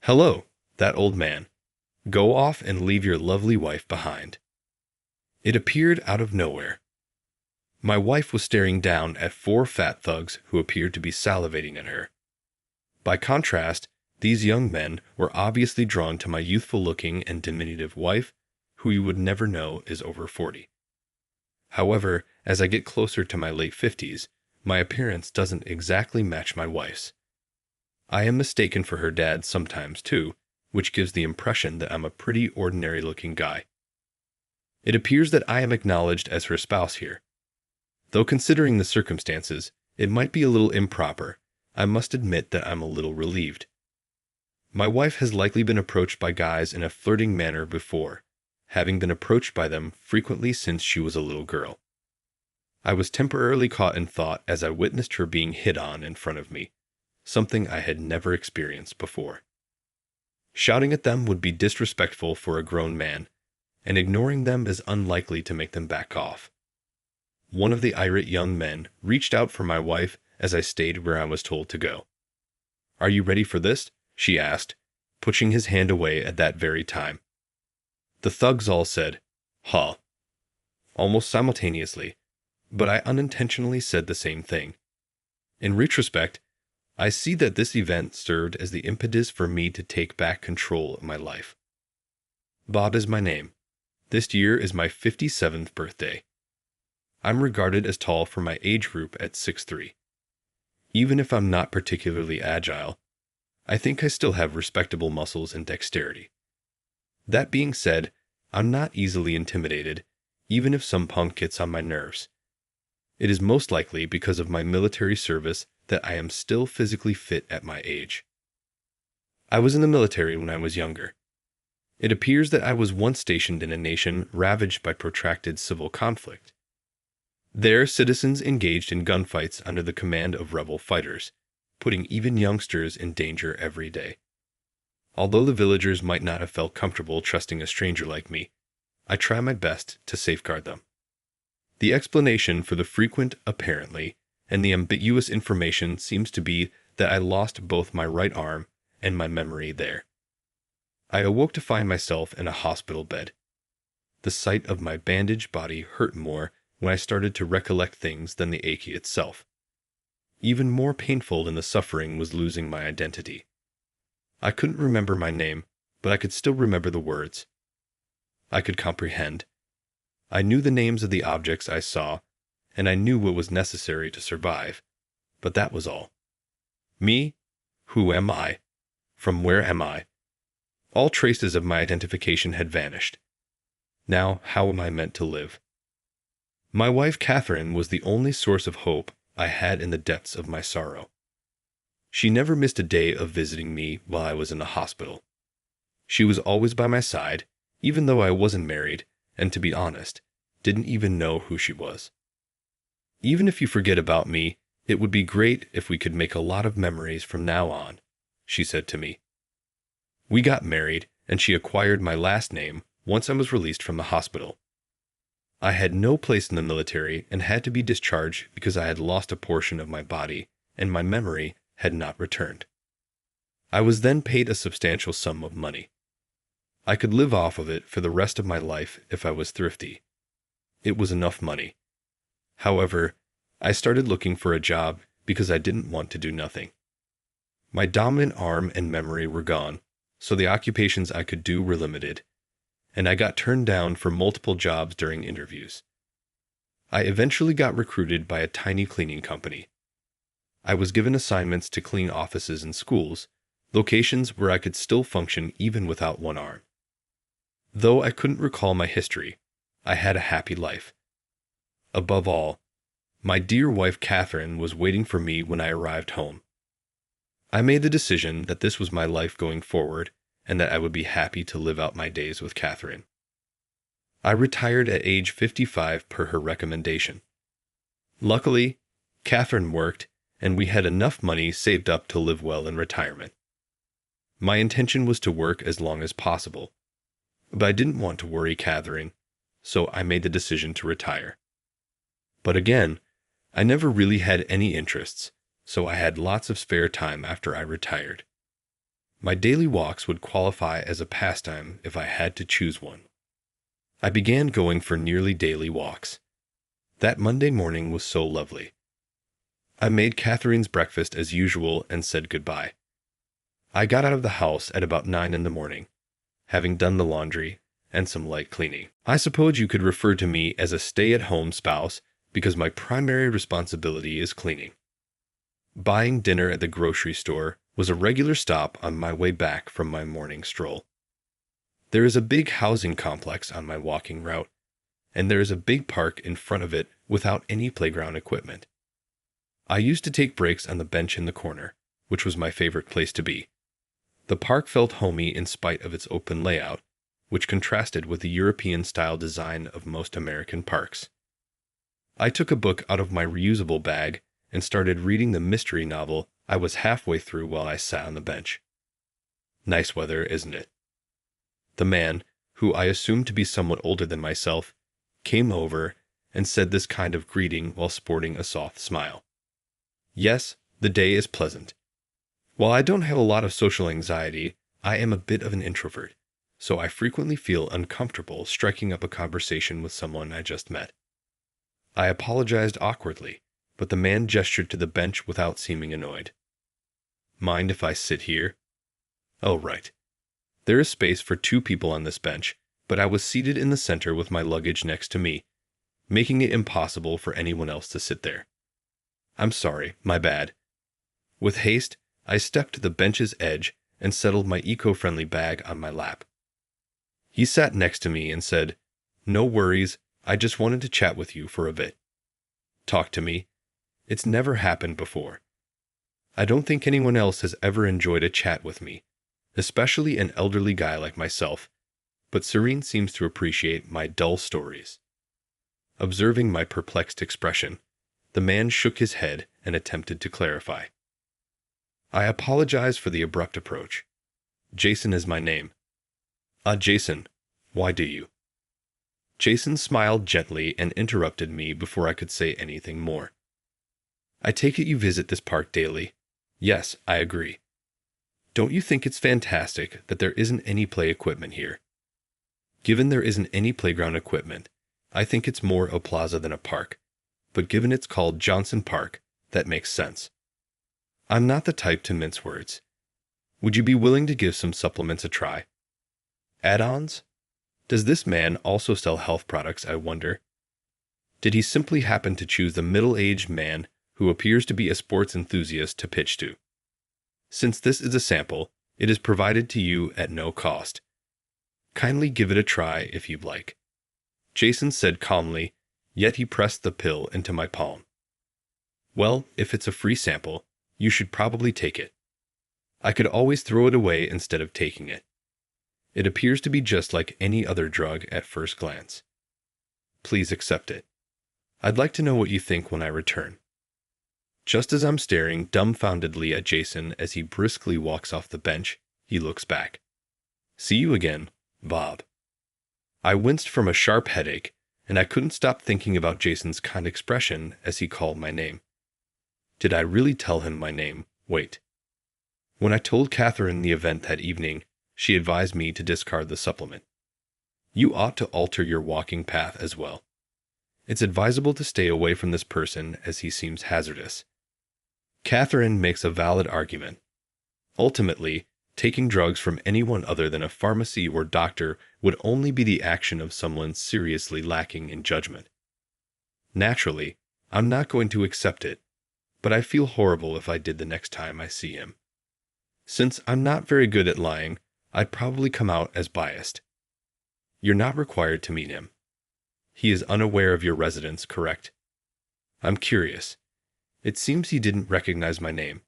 Hello, that old man. Go off and leave your lovely wife behind. It appeared out of nowhere. My wife was staring down at four fat thugs who appeared to be salivating at her. By contrast, these young men were obviously drawn to my youthful-looking and diminutive wife, who you would never know is over 40. However, as I get closer to my late 50s, my appearance doesn't exactly match my wife's. I am mistaken for her dad sometimes too, which gives the impression that I'm a pretty ordinary-looking guy. It appears that I am acknowledged as her spouse here. Though considering the circumstances, it might be a little improper, I must admit that I'm a little relieved. My wife has likely been approached by guys in a flirting manner before, having been approached by them frequently since she was a little girl. I was temporarily caught in thought as I witnessed her being hit on in front of me, something I had never experienced before. Shouting at them would be disrespectful for a grown man, and ignoring them is unlikely to make them back off. One of the irate young men reached out for my wife as I stayed where I was told to go. "Are you ready for this?" she asked, pushing his hand away at that very time. The thugs all said, "Huh," almost simultaneously, but I unintentionally said the same thing. In retrospect, I see that this event served as the impetus for me to take back control of my life. Bob is my name. This year is my 57th birthday. I'm regarded as tall for my age group at 6'3". Even if I'm not particularly agile, I think I still have respectable muscles and dexterity. That being said, I'm not easily intimidated, even if some punk gets on my nerves. It is most likely because of my military service that I am still physically fit at my age. I was in the military when I was younger. It appears that I was once stationed in a nation ravaged by protracted civil conflict. There, citizens engaged in gunfights under the command of rebel fighters, putting even youngsters in danger every day. Although the villagers might not have felt comfortable trusting a stranger like me, I try my best to safeguard them. The explanation for the frequent apparently and the ambiguous information seems to be that I lost both my right arm and my memory there. I awoke to find myself in a hospital bed. The sight of my bandaged body hurt more when I started to recollect things than the ache itself. Even more painful than the suffering was losing my identity. I couldn't remember my name, but I could still remember the words. I could comprehend. I knew the names of the objects I saw, and I knew what was necessary to survive, but that was all. Me? Who am I? From where am I? All traces of my identification had vanished. Now, how am I meant to live? My wife Catherine was the only source of hope I had in the depths of my sorrow. She never missed a day of visiting me while I was in the hospital. She was always by my side, even though I wasn't married, and to be honest, didn't even know who she was. "Even if you forget about me, it would be great if we could make a lot of memories from now on," she said to me. We got married, and she acquired my last name once I was released from the hospital. I had no place in the military and had to be discharged because I had lost a portion of my body and my memory had not returned. I was then paid a substantial sum of money. I could live off of it for the rest of my life if I was thrifty. It was enough money. However, I started looking for a job because I didn't want to do nothing. My dominant arm and memory were gone, so the occupations I could do were limited, and I got turned down for multiple jobs during interviews. I eventually got recruited by a tiny cleaning company. I was given assignments to clean offices and schools, locations where I could still function even without one arm. Though I couldn't recall my history, I had a happy life. Above all, my dear wife Catherine was waiting for me when I arrived home. I made the decision that this was my life going forward and that I would be happy to live out my days with Catherine. I retired at age 55 per her recommendation. Luckily, Catherine worked, and we had enough money saved up to live well in retirement. My intention was to work as long as possible, but I didn't want to worry Catherine, so I made the decision to retire. But again, I never really had any interests, so I had lots of spare time after I retired. My daily walks would qualify as a pastime if I had to choose one. I began going for nearly daily walks. That Monday morning was so lovely. I made Catherine's breakfast as usual and said goodbye. I got out of the house at about 9 in the morning, having done the laundry and some light cleaning. I suppose you could refer to me as a stay-at-home spouse because my primary responsibility is cleaning. Buying dinner at the grocery store was a regular stop on my way back from my morning stroll. There is a big housing complex on my walking route, and there is a big park in front of it without any playground equipment. I used to take breaks on the bench in the corner, which was my favorite place to be. The park felt homey in spite of its open layout, which contrasted with the European-style design of most American parks. I took a book out of my reusable bag and started reading the mystery novel I was halfway through while I sat on the bench. Nice weather, isn't it? The man, who I assumed to be somewhat older than myself, came over and said this kind of greeting while sporting a soft smile. Yes, the day is pleasant. While I don't have a lot of social anxiety, I am a bit of an introvert, so I frequently feel uncomfortable striking up a conversation with someone I just met. I apologized awkwardly, but the man gestured to the bench without seeming annoyed. Mind if I sit here? Oh, right. There is space for 2 people on this bench, but I was seated in the center with my luggage next to me, making it impossible for anyone else to sit there. I'm sorry, my bad. With haste, I stepped to the bench's edge and settled my eco-friendly bag on my lap. He sat next to me and said, "No worries, I just wanted to chat with you for a bit." Talk to me. It's never happened before. I don't think anyone else has ever enjoyed a chat with me, especially an elderly guy like myself, but Serene seems to appreciate my dull stories. Observing my perplexed expression, the man shook his head and attempted to clarify. I apologize for the abrupt approach. Jason is my name. Jason, why do you? Jason smiled gently and interrupted me before I could say anything more. I take it you visit this park daily. Yes, I agree. Don't you think it's fantastic that there isn't any play equipment here? Given there isn't any playground equipment, I think it's more a plaza than a park, but given it's called Johnson Park, that makes sense. I'm not the type to mince words. Would you be willing to give some supplements a try? Add-ons? Does this man also sell health products, I wonder? Did he simply happen to choose the middle-aged man who appears to be a sports enthusiast to pitch to? Since this is a sample, it is provided to you at no cost. Kindly give it a try if you'd like. Jason said calmly, yet he pressed the pill into my palm. Well, if it's a free sample, you should probably take it. I could always throw it away instead of taking it. It appears to be just like any other drug at first glance. Please accept it. I'd like to know what you think when I return. Just as I'm staring dumbfoundedly at Jason as he briskly walks off the bench, he looks back. See you again, Bob. I winced from a sharp headache, and I couldn't stop thinking about Jason's kind expression as he called my name. Did I really tell him my name? Wait. When I told Catherine the event that evening, she advised me to discard the supplement. You ought to alter your walking path as well. It's advisable to stay away from this person as he seems hazardous. Catherine makes a valid argument. Ultimately, taking drugs from anyone other than a pharmacy or doctor would only be the action of someone seriously lacking in judgment. Naturally, I'm not going to accept it, but I feel horrible if I did the next time I see him. Since I'm not very good at lying, I'd probably come out as biased. You're not required to meet him. He is unaware of your residence, correct? I'm curious. It seems he didn't recognize my name.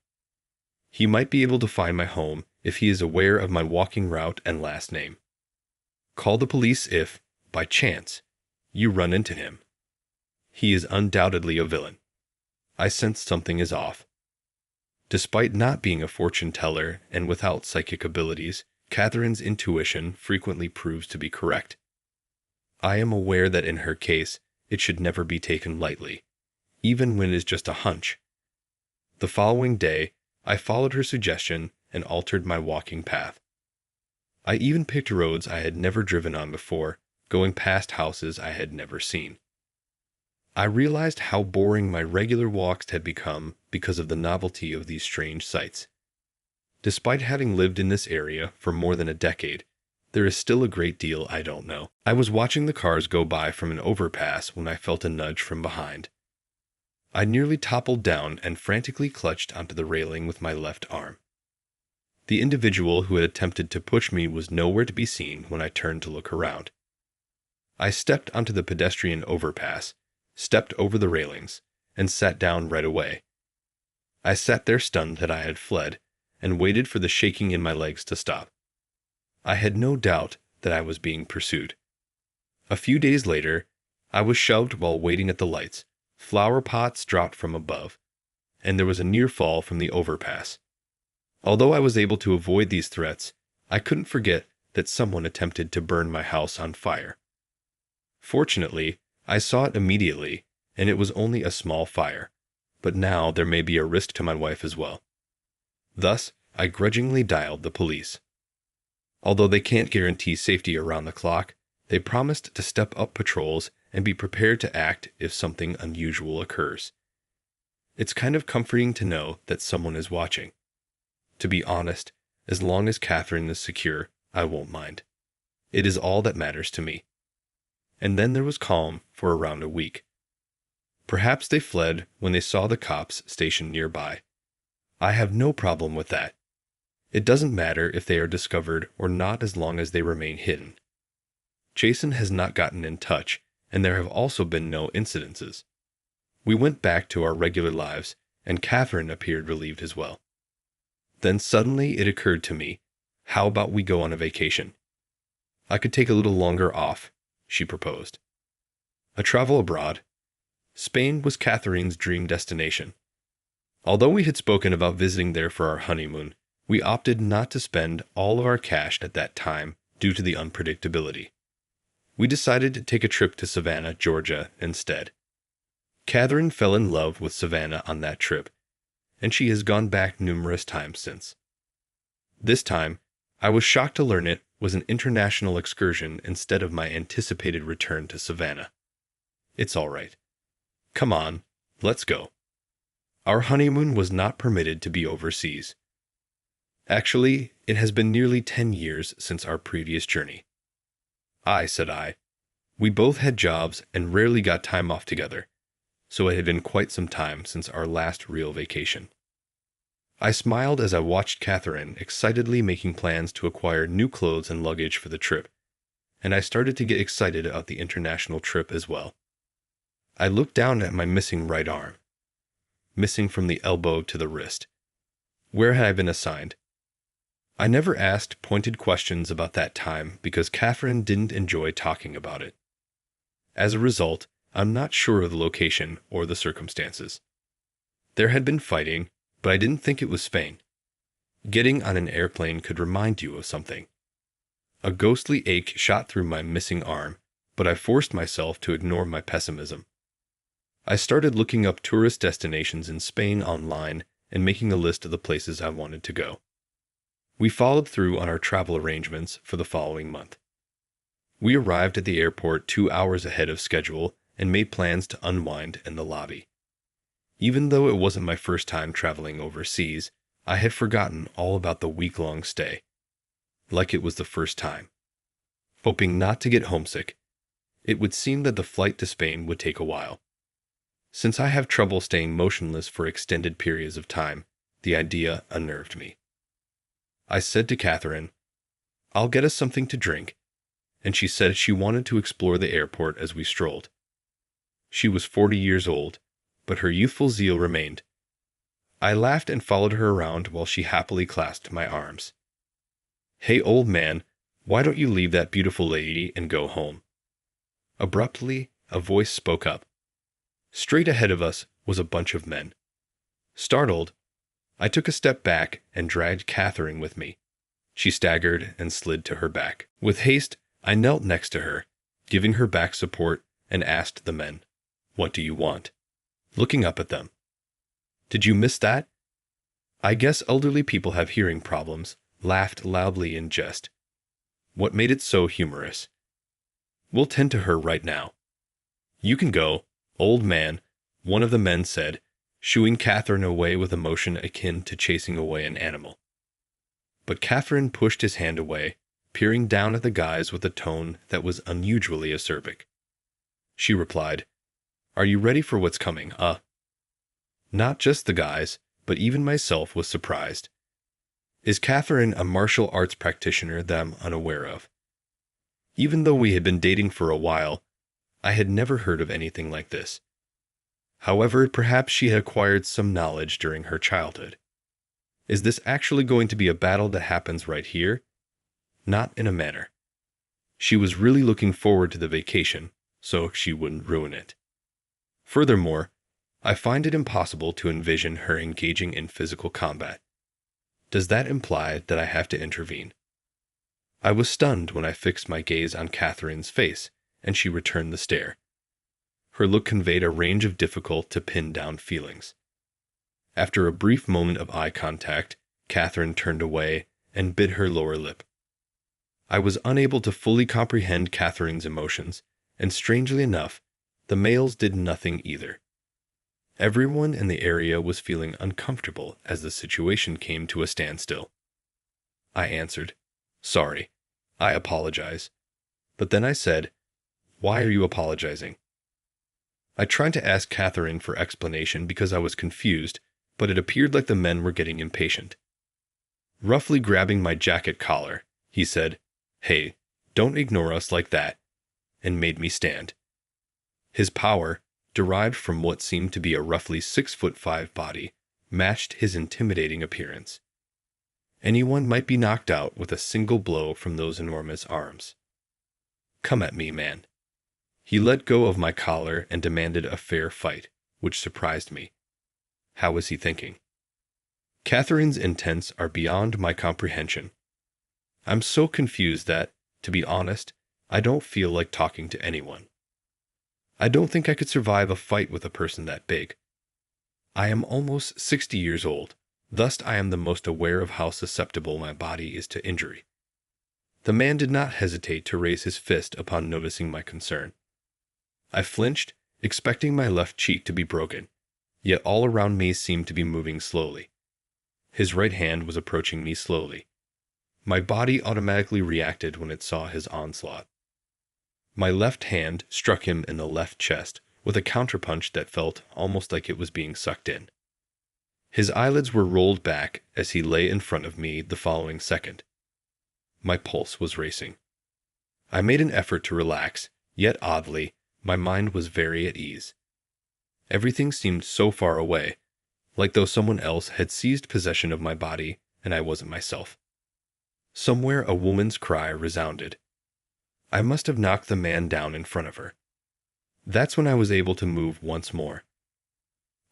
He might be able to find my home if he is aware of my walking route and last name. Call the police if, by chance, you run into him. He is undoubtedly a villain. I sense something is off. Despite not being a fortune teller and without psychic abilities, Catherine's intuition frequently proves to be correct. I am aware that in her case, it should never be taken lightly, even when it is just a hunch. The following day, I followed her suggestion and altered my walking path. I even picked roads I had never driven on before, going past houses I had never seen. I realized how boring my regular walks had become because of the novelty of these strange sights. Despite having lived in this area for more than a decade, there is still a great deal I don't know. I was watching the cars go by from an overpass when I felt a nudge from behind. I nearly toppled down and frantically clutched onto the railing with my left arm. The individual who had attempted to push me was nowhere to be seen when I turned to look around. I stepped onto the pedestrian overpass, stepped over the railings, and sat down right away. I sat there stunned that I had fled, and waited for the shaking in my legs to stop. I had no doubt that I was being pursued. A few days later, I was shoved while waiting at the lights, flower pots dropped from above, and there was a near fall from the overpass. Although I was able to avoid these threats, I couldn't forget that someone attempted to burn my house on fire. Fortunately, I saw it immediately, and it was only a small fire, but now there may be a risk to my wife as well. Thus, I grudgingly dialed the police. Although they can't guarantee safety around the clock, they promised to step up patrols and be prepared to act if something unusual occurs. It's kind of comforting to know that someone is watching. To be honest, as long as Catherine is secure, I won't mind. It is all that matters to me. And then there was calm for around a week. Perhaps they fled when they saw the cops stationed nearby. I have no problem with that. It doesn't matter if they are discovered or not as long as they remain hidden. Jason has not gotten in touch, and there have also been no incidences. We went back to our regular lives, and Catherine appeared relieved as well. Then suddenly it occurred to me, how about we go on a vacation? I could take a little longer off, she proposed. A travel abroad. Spain was Catherine's dream destination. Although we had spoken about visiting there for our honeymoon, we opted not to spend all of our cash at that time due to the unpredictability. We decided to take a trip to Savannah, Georgia, instead. Catherine fell in love with Savannah on that trip, and she has gone back numerous times since. This time, I was shocked to learn it was an international excursion instead of my anticipated return to Savannah. It's all right. Come on, let's go. Our honeymoon was not permitted to be overseas. Actually, it has been nearly 10 years since our previous journey. Said I. We both had jobs and rarely got time off together, so it had been quite some time since our last real vacation. I smiled as I watched Catherine excitedly making plans to acquire new clothes and luggage for the trip, and I started to get excited about the international trip as well. I looked down at my missing right arm, missing from the elbow to the wrist. Where had I been assigned? I never asked pointed questions about that time because Catherine didn't enjoy talking about it. As a result, I'm not sure of the location or the circumstances. There had been fighting, but I didn't think it was Spain. Getting on an airplane could remind you of something. A ghostly ache shot through my missing arm, but I forced myself to ignore my pessimism. I started looking up tourist destinations in Spain online and making a list of the places I wanted to go. We followed through on our travel arrangements for the following month. We arrived at the airport 2 hours ahead of schedule and made plans to unwind in the lobby. Even though it wasn't my first time traveling overseas, I had forgotten all about the week-long stay, like it was the first time. Hoping not to get homesick, it would seem that the flight to Spain would take a while. Since I have trouble staying motionless for extended periods of time, the idea unnerved me. I said to Catherine, "I'll get us something to drink," and she said she wanted to explore the airport as we strolled. She was 40 years old, but her youthful zeal remained. I laughed and followed her around while she happily clasped my arms. "Hey, old man, why don't you leave that beautiful lady and go home?" Abruptly, a voice spoke up. Straight ahead of us was a bunch of men. Startled, I took a step back and dragged Catherine with me. She staggered and slid to her back. With haste, I knelt next to her, giving her back support, and asked the men, "What do you want?" Looking up at them. "Did you miss that?" I guess elderly people have hearing problems, laughed loudly in jest. What made it so humorous? We'll tend to her right now. You can go, old man, one of the men said, shooing Catherine away with a motion akin to chasing away an animal. But Catherine pushed his hand away, peering down at the guys with a tone that was unusually acerbic. She replied, "Are you ready for what's coming, Not just the guys, but even myself was surprised. Is Catherine a martial arts practitioner that I'm unaware of? Even though we had been dating for a while, I had never heard of anything like this. However, perhaps she had acquired some knowledge during her childhood. Is this actually going to be a battle that happens right here? Not in a manner. She was really looking forward to the vacation, so she wouldn't ruin it. Furthermore, I find it impossible to envision her engaging in physical combat. Does that imply that I have to intervene? I was stunned when I fixed my gaze on Catherine's face, and she returned the stare. Her look conveyed a range of difficult-to-pin-down feelings. After a brief moment of eye contact, Catherine turned away and bit her lower lip. I was unable to fully comprehend Catherine's emotions, and strangely enough, the males did nothing either. Everyone in the area was feeling uncomfortable as the situation came to a standstill. I answered, "Sorry, I apologize." But then I said, "Why are you apologizing?" I tried to ask Catherine for explanation because I was confused, but it appeared like the men were getting impatient. Roughly grabbing my jacket collar, he said, "Hey, don't ignore us like that," and made me stand. His power, derived from what seemed to be a roughly 6'5" body, matched his intimidating appearance. Anyone might be knocked out with a single blow from those enormous arms. "Come at me, man." He let go of my collar and demanded a fair fight, which surprised me. How was he thinking? Catherine's intents are beyond my comprehension. I'm so confused that, to be honest, I don't feel like talking to anyone. I don't think I could survive a fight with a person that big. I am almost 60 years old, thus I am the most aware of how susceptible my body is to injury. The man did not hesitate to raise his fist upon noticing my concern. I flinched, expecting my left cheek to be broken, yet all around me seemed to be moving slowly. His right hand was approaching me slowly. My body automatically reacted when it saw his onslaught. My left hand struck him in the left chest with a counterpunch that felt almost like it was being sucked in. His eyelids were rolled back as he lay in front of me the following second. My pulse was racing. I made an effort to relax, yet oddly, my mind was very at ease. Everything seemed so far away, like though someone else had seized possession of my body and I wasn't myself. Somewhere a woman's cry resounded. I must have knocked the man down in front of her. That's when I was able to move once more.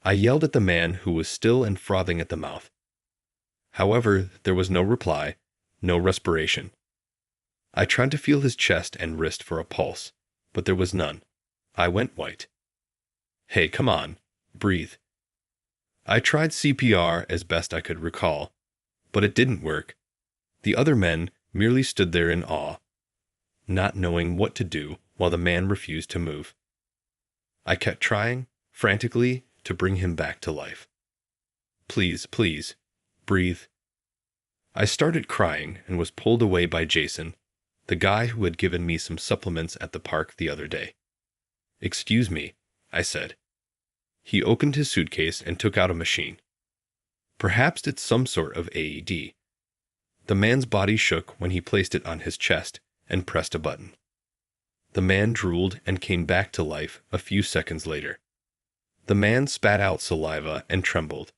I yelled at the man who was still and frothing at the mouth. However, there was no reply, no respiration. I tried to feel his chest and wrist for a pulse, but there was none. I went white. "Hey, come on, breathe." I tried CPR as best I could recall, but it didn't work. The other men merely stood there in awe, not knowing what to do while the man refused to move. I kept trying, frantically, to bring him back to life. "Please, please, breathe." I started crying and was pulled away by Jason, the guy who had given me some supplements at the park the other day. "Excuse me," I said. He opened his suitcase and took out a machine. Perhaps it's some sort of AED. The man's body shook when he placed it on his chest and pressed a button. The man drooled and came back to life a few seconds later. The man spat out saliva and trembled,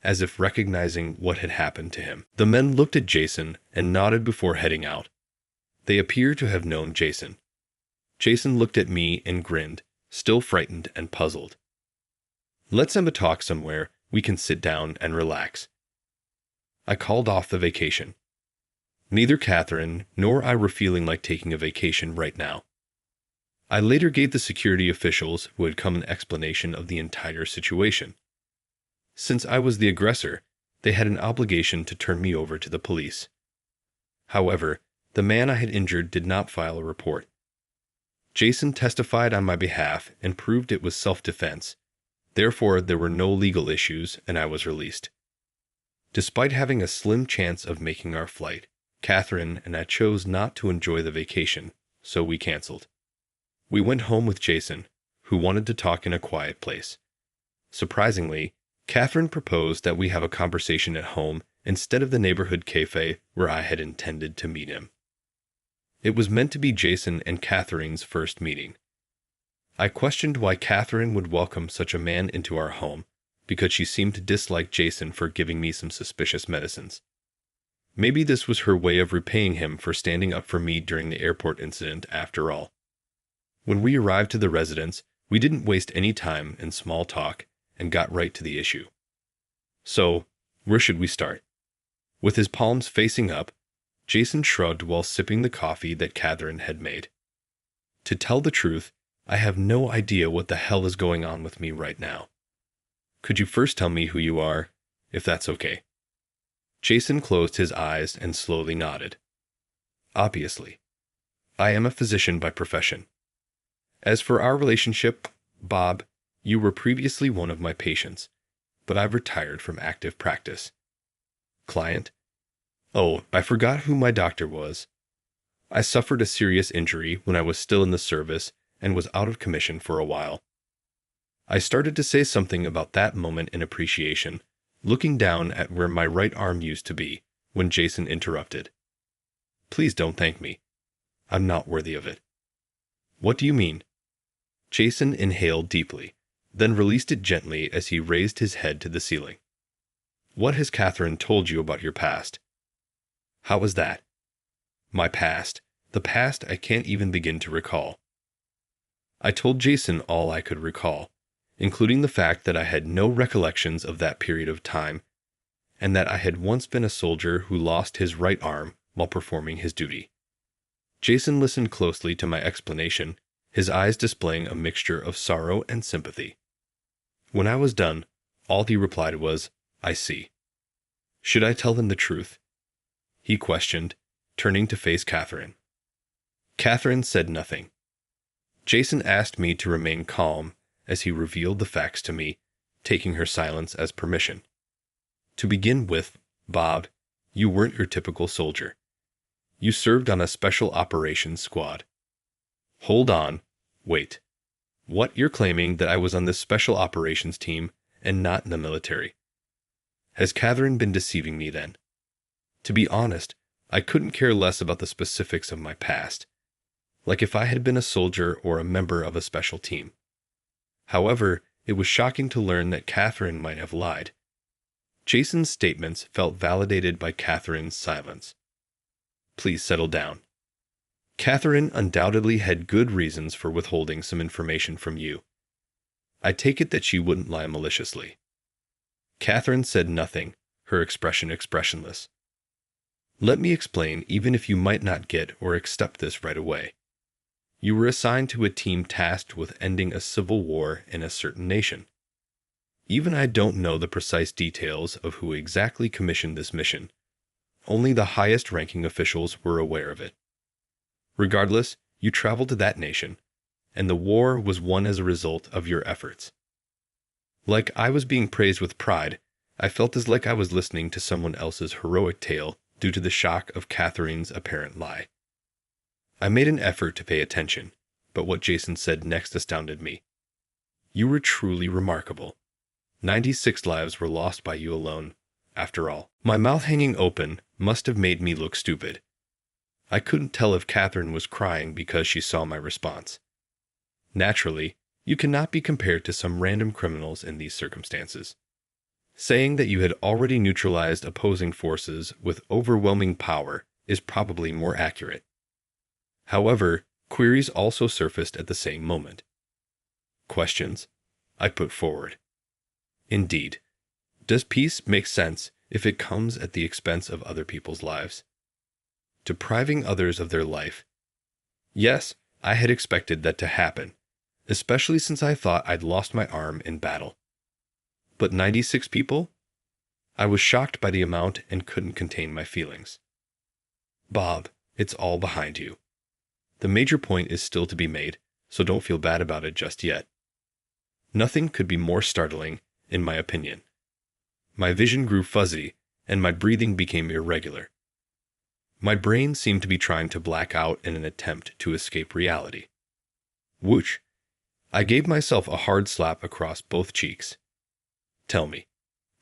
as if recognizing what had happened to him. The men looked at Jason and nodded before heading out. They appear to have known Jason. Jason looked at me and grinned, still frightened and puzzled. "Let's have a talk somewhere we can sit down and relax." I called off the vacation. Neither Catherine nor I were feeling like taking a vacation right now. I later gave the security officials who had come an explanation of the entire situation. Since I was the aggressor, they had an obligation to turn me over to the police. However, the man I had injured did not file a report. Jason testified on my behalf and proved it was self-defense. Therefore, there were no legal issues, and I was released. Despite having a slim chance of making our flight, Catherine and I chose not to enjoy the vacation, so we canceled. We went home with Jason, who wanted to talk in a quiet place. Surprisingly, Catherine proposed that we have a conversation at home instead of the neighborhood cafe where I had intended to meet him. It was meant to be Jason and Catherine's first meeting. I questioned why Catherine would welcome such a man into our home, because she seemed to dislike Jason for giving me some suspicious medicines. Maybe this was her way of repaying him for standing up for me during the airport incident after all. When we arrived to the residence, we didn't waste any time in small talk and got right to the issue. So, where should we start? With his palms facing up, Jason shrugged while sipping the coffee that Catherine had made. To tell the truth, I have no idea what the hell is going on with me right now. Could you first tell me who you are, if that's okay? Jason closed his eyes and slowly nodded. Obviously. I am a physician by profession. As for our relationship, Bob, you were previously one of my patients, but I've retired from active practice. Client? Oh, I forgot who my doctor was. I suffered a serious injury when I was still in the service and was out of commission for a while. I started to say something about that moment in appreciation, looking down at where my right arm used to be, when Jason interrupted. Please don't thank me. I'm not worthy of it. What do you mean? Jason inhaled deeply, then released it gently as he raised his head to the ceiling. What has Catherine told you about your past? How was that? My past. The past I can't even begin to recall. I told Jason all I could recall, including the fact that I had no recollections of that period of time, and that I had once been a soldier who lost his right arm while performing his duty. Jason listened closely to my explanation, his eyes displaying a mixture of sorrow and sympathy. When I was done, all he replied was, I see. Should I tell them the truth? He questioned, turning to face Catherine. Catherine said nothing. Jason asked me to remain calm as he revealed the facts to me, taking her silence as permission. To begin with, Bob, you weren't your typical soldier. You served on a special operations squad. Hold on. Wait. What, you're claiming that I was on this special operations team and not in the military? Has Catherine been deceiving me then? To be honest, I couldn't care less about the specifics of my past, like if I had been a soldier or a member of a special team. However, it was shocking to learn that Catherine might have lied. Jason's statements felt validated by Catherine's silence. Please settle down. Catherine undoubtedly had good reasons for withholding some information from you. I take it that she wouldn't lie maliciously. Catherine said nothing, her expression expressionless. Let me explain, even if you might not get or accept this right away. You were assigned to a team tasked with ending a civil war in a certain nation. Even I don't know the precise details of who exactly commissioned this mission. Only the highest-ranking officials were aware of it. Regardless, you traveled to that nation, and the war was won as a result of your efforts. Like I was being praised with pride, I felt as like I was listening to someone else's heroic tale due to the shock of Catherine's apparent lie. I made an effort to pay attention, but what Jason said next astounded me. You were truly remarkable. 96 lives were lost by you alone, after all. My mouth hanging open must have made me look stupid. I couldn't tell if Catherine was crying because she saw my response. Naturally, you cannot be compared to some random criminals in these circumstances. Saying that you had already neutralized opposing forces with overwhelming power is probably more accurate. However, queries also surfaced at the same moment. Questions I put forward. Indeed, does peace make sense if it comes at the expense of other people's lives? Depriving others of their life. Yes, I had expected that to happen, especially since I thought I'd lost my arm in battle. But 96 people? I was shocked by the amount and couldn't contain my feelings. Bob, it's all behind you. The major point is still to be made, so don't feel bad about it just yet. Nothing could be more startling, in my opinion. My vision grew fuzzy, and my breathing became irregular. My brain seemed to be trying to black out in an attempt to escape reality. Whoosh! I gave myself a hard slap across both cheeks. Tell me.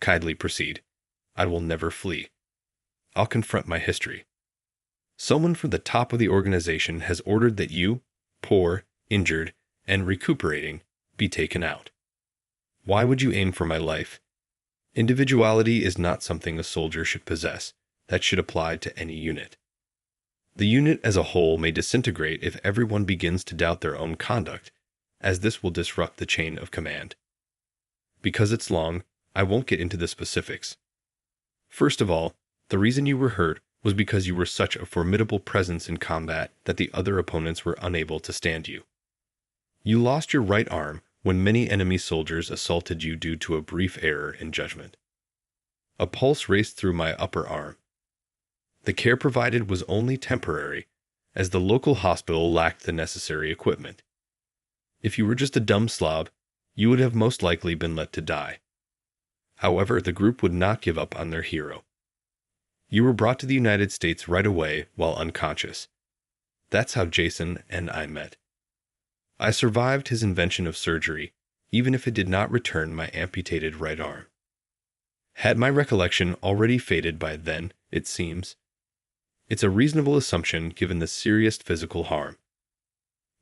Kindly proceed. I will never flee. I'll confront my history. Someone from the top of the organization has ordered that you, poor, injured, and recuperating, be taken out. Why would you aim for my life? Individuality is not something a soldier should possess. That should apply to any unit. The unit as a whole may disintegrate if everyone begins to doubt their own conduct, as this will disrupt the chain of command. Because it's long, I won't get into the specifics. First of all, the reason you were hurt was because you were such a formidable presence in combat that the other opponents were unable to stand you. You lost your right arm when many enemy soldiers assaulted you due to a brief error in judgment. A pulse raced through my upper arm. The care provided was only temporary, as the local hospital lacked the necessary equipment. If you were just a dumb slob, you would have most likely been let to die. However, the group would not give up on their hero. You were brought to the United States right away while unconscious. That's how Jason and I met. I survived his invention of surgery, even if it did not return my amputated right arm. Had my recollection already faded by then, it seems? It's a reasonable assumption given the serious physical harm.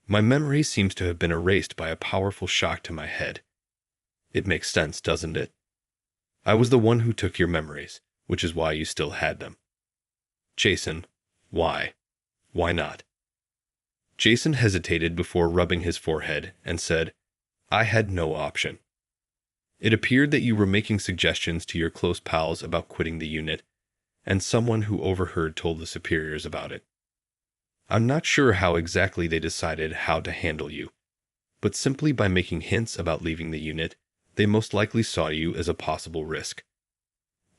My memory seems to have been erased by a powerful shock to my head. It makes sense, doesn't it? I was the one who took your memories, which is why you still had them. Jason, why? Why not? Jason hesitated before rubbing his forehead and said, I had no option. It appeared that you were making suggestions to your close pals about quitting the unit, and someone who overheard told the superiors about it. I'm not sure how exactly they decided how to handle you, but simply by making hints about leaving the unit, they most likely saw you as a possible risk.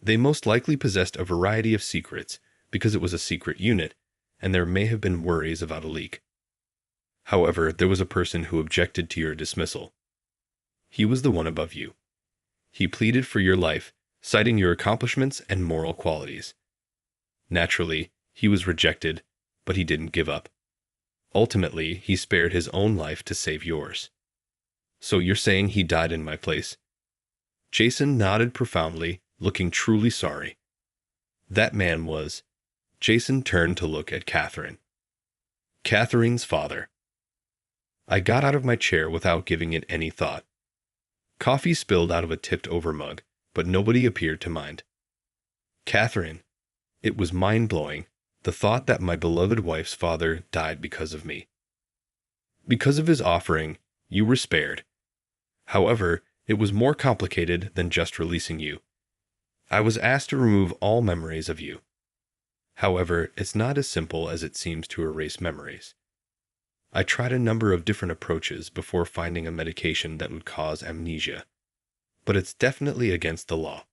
They most likely possessed a variety of secrets because it was a secret unit, and there may have been worries about a leak. However, there was a person who objected to your dismissal. He was the one above you. He pleaded for your life, citing your accomplishments and moral qualities. Naturally, he was rejected, but he didn't give up. Ultimately, he spared his own life to save yours. So you're saying he died in my place? Jason nodded profoundly, looking truly sorry. That man was... Jason turned to look at Catherine. Catherine's father. I got out of my chair without giving it any thought. Coffee spilled out of a tipped-over mug, but nobody appeared to mind. Catherine. It was mind-blowing, the thought that my beloved wife's father died because of me. Because of his offering, you were spared. However, it was more complicated than just releasing you. I was asked to remove all memories of you. However, it's not as simple as it seems to erase memories. I tried a number of different approaches before finding a medication that would cause amnesia, but it's definitely against the law.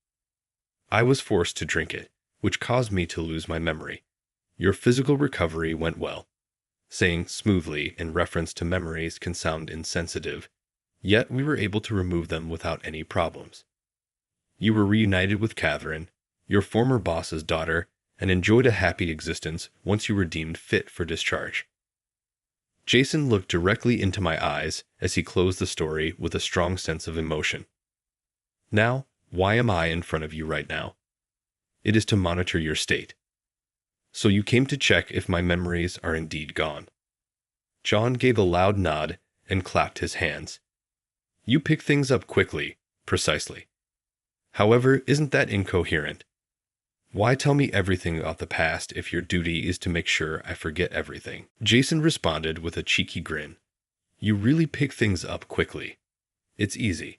I was forced to drink it, which caused me to lose my memory. Your physical recovery went well. Saying smoothly in reference to memories can sound insensitive, yet we were able to remove them without any problems. You were reunited with Catherine, your former boss's daughter, and enjoyed a happy existence once you were deemed fit for discharge. Jason looked directly into my eyes as he closed the story with a strong sense of emotion. Now, why am I in front of you right now? It is to monitor your state. So you came to check if my memories are indeed gone. John gave a loud nod and clapped his hands. You pick things up quickly, precisely. However, isn't that incoherent? Why tell me everything about the past if your duty is to make sure I forget everything? Jason responded with a cheeky grin. You really pick things up quickly. It's easy.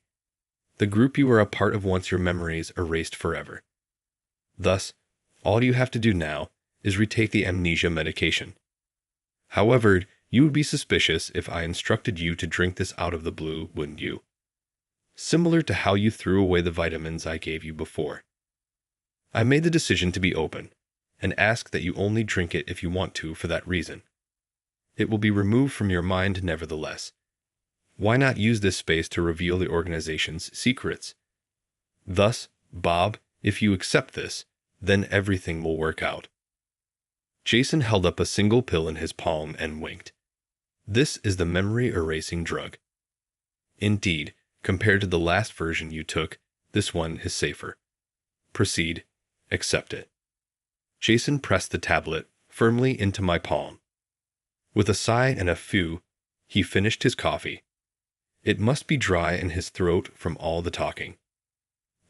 The group you were a part of wants your memories erased forever. Thus, all you have to do now is retake the amnesia medication. However, you would be suspicious if I instructed you to drink this out of the blue, wouldn't you? Similar to how you threw away the vitamins I gave you before. I made the decision to be open and ask that you only drink it if you want to for that reason. It will be removed from your mind nevertheless. Why not use this space to reveal the organization's secrets? Thus, Bob, if you accept this, then everything will work out. Jason held up a single pill in his palm and winked. This is the memory-erasing drug. Indeed, compared to the last version you took, this one is safer. Proceed. Accept it. Jason pressed the tablet firmly into my palm. With a sigh and a phew, he finished his coffee. It must be dry in his throat from all the talking.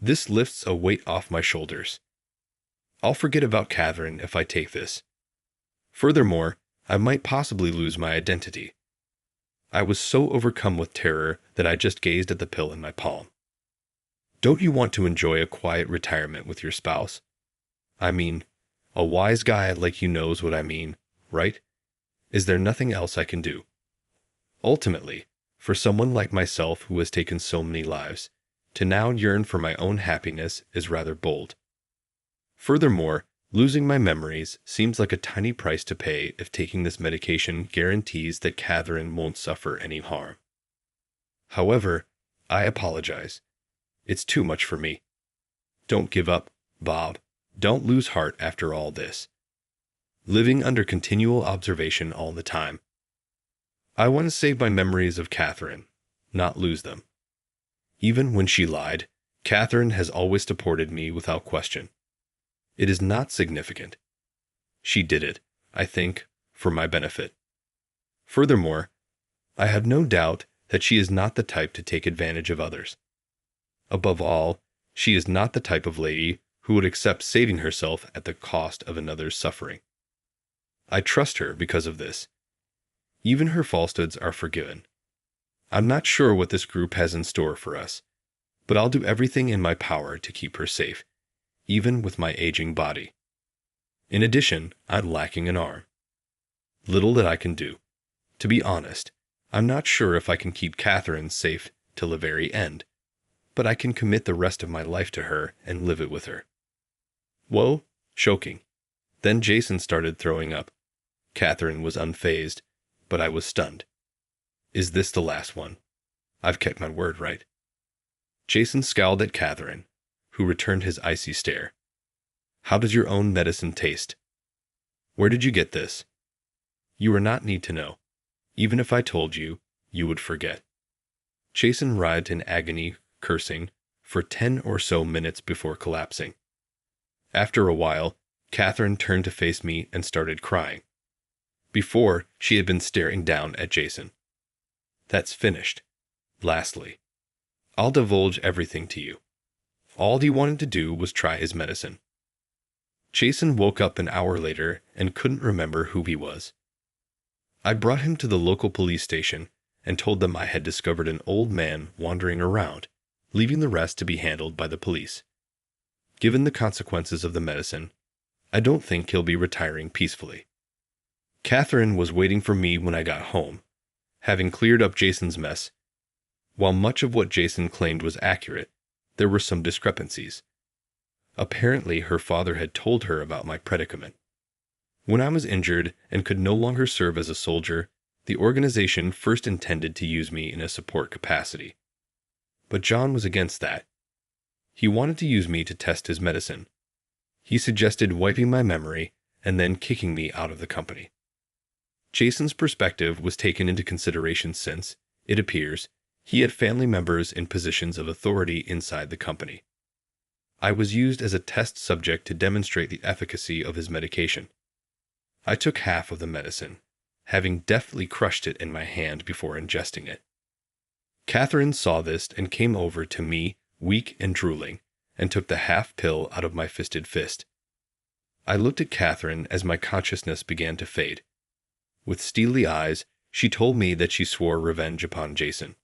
This lifts a weight off my shoulders. I'll forget about Catherine if I take this. Furthermore, I might possibly lose my identity. I was so overcome with terror that I just gazed at the pill in my palm. Don't you want to enjoy a quiet retirement with your spouse? I mean, a wise guy like you knows what I mean, right? Is there nothing else I can do? Ultimately, for someone like myself who has taken so many lives, to now yearn for my own happiness is rather bold. Furthermore, losing my memories seems like a tiny price to pay if taking this medication guarantees that Catherine won't suffer any harm. However, I apologize. It's too much for me. Don't give up, Bob. Don't lose heart after all this. Living under continual observation all the time. I want to save my memories of Catherine, not lose them. Even when she lied, Catherine has always supported me without question. It is not significant. She did it, I think, for my benefit. Furthermore, I have no doubt that she is not the type to take advantage of others. Above all, she is not the type of lady who would accept saving herself at the cost of another's suffering. I trust her because of this. Even her falsehoods are forgiven. I'm not sure what this group has in store for us, but I'll do everything in my power to keep her safe, even with my aging body. In addition, I'm lacking an arm. Little that I can do. To be honest, I'm not sure if I can keep Catherine safe till the very end, but I can commit the rest of my life to her and live it with her. Whoa, choking. Then Jason started throwing up. Catherine was unfazed, but I was stunned. Is this the last one? I've kept my word, right? Jason scowled at Catherine, who returned his icy stare. How does your own medicine taste? Where did you get this? You will not need to know. Even if I told you, you would forget. Jason writhed in agony, cursing, for 10 or so minutes before collapsing. After a while, Catherine turned to face me and started crying. Before, she had been staring down at Jason. That's finished. Lastly, I'll divulge everything to you. All he wanted to do was try his medicine. Jason woke up an hour later and couldn't remember who he was. I brought him to the local police station and told them I had discovered an old man wandering around, leaving the rest to be handled by the police. Given the consequences of the medicine, I don't think he'll be retiring peacefully. Catherine was waiting for me when I got home, having cleared up Jason's mess. While much of what Jason claimed was accurate, there were some discrepancies. Apparently, her father had told her about my predicament. When I was injured and could no longer serve as a soldier, the organization first intended to use me in a support capacity. But John was against that. He wanted to use me to test his medicine. He suggested wiping my memory and then kicking me out of the company. Jason's perspective was taken into consideration since, it appears, he had family members in positions of authority inside the company. I was used as a test subject to demonstrate the efficacy of his medication. I took half of the medicine, having deftly crushed it in my hand before ingesting it. Catherine saw this and came over to me, weak and drooling, and took the half pill out of my fisted fist. I looked at Catherine as my consciousness began to fade. With steely eyes, she told me that she swore revenge upon Jason.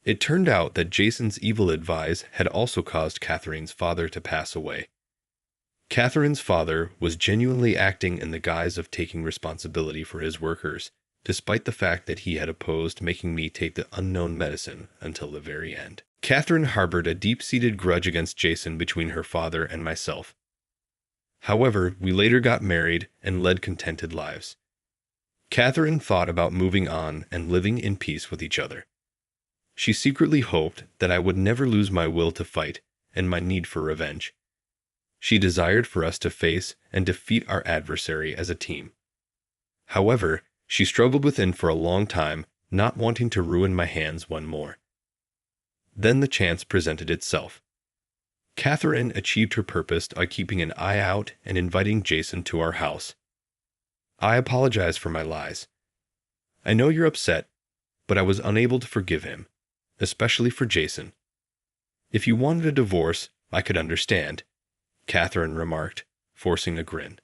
It turned out that Jason's evil advice had also caused Catherine's father to pass away. Catherine's father was genuinely acting in the guise of taking responsibility for his workers, despite the fact that he had opposed making me take the unknown medicine until the very end. Catherine harbored a deep-seated grudge against Jason between her father and myself. However, we later got married and led contented lives. Catherine thought about moving on and living in peace with each other. She secretly hoped that I would never lose my will to fight and my need for revenge. She desired for us to face and defeat our adversary as a team. However, she struggled within for a long time, not wanting to ruin my hands one more. Then the chance presented itself. Catherine achieved her purpose by keeping an eye out and inviting Jason to our house. I apologize for my lies. I know you're upset, but I was unable to forgive him, especially for Jason. If you wanted a divorce, I could understand, Catherine remarked, forcing a grin.